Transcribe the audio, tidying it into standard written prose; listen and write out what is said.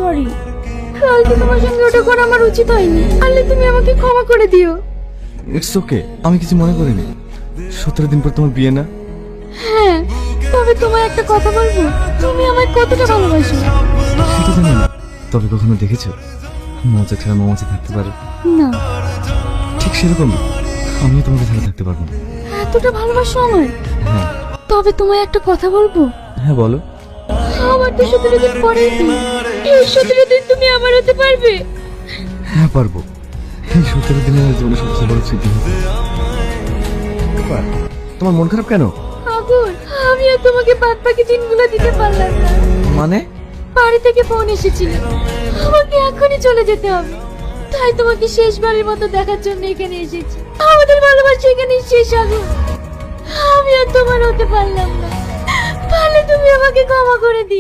Sorry. কালকে তোমার সঙ্গে ওটা করা আমার উচিত হয়নি। আল্লাহ তুমি আমাকে ক্ষমা করে দিও। ইটস ওকে, আমি কিছু মনে করিনি। 17 দিন পর তোমার বিয়ে না? হ্যাঁ, তবে তোমায় একটা কথা বলবো, তুমি আমায় কতটা ভালোবাসো। সেটা জানি না, তবে কখনো দেখেছো মজা ছাড়া মৌমাছি থাকতে পারে? না, ঠিক সেরকম আমিও তোমাকে ছাড়া থাকতে পারবো না। এতটা ভালোবাসো আমায়। হ্যাঁ। তবে তোমায় একটা কথা বলবো, হ্যাঁ বলো। আমার তো 17 দিন পরে এই 17 দিন তুমি আমার হতে পারবে। হ্যাঁ পারবো। এই 17 দিনের আমার জীবনে সবচেয়ে বড় স্মৃতি হবে। তোমার মন খারাপ কেন? আগুন, আমি আর তোমাকে বাদ বাকি দিনগুলো দিতে পারলাম না। মানে? বাড়ি থেকে ফোন এসেছিল, আমাকে এখনই চলে যেতে হবে। তাই তোমাকে শেষবারের মতো দেখার জন্য এখানে এসেছি। আমাদের ভালোবাসা এখানে শেষ হবে। আমি আর তোমার হতে পারলাম না। পারলে তুমি আমাকে ক্ষমা করে দিও।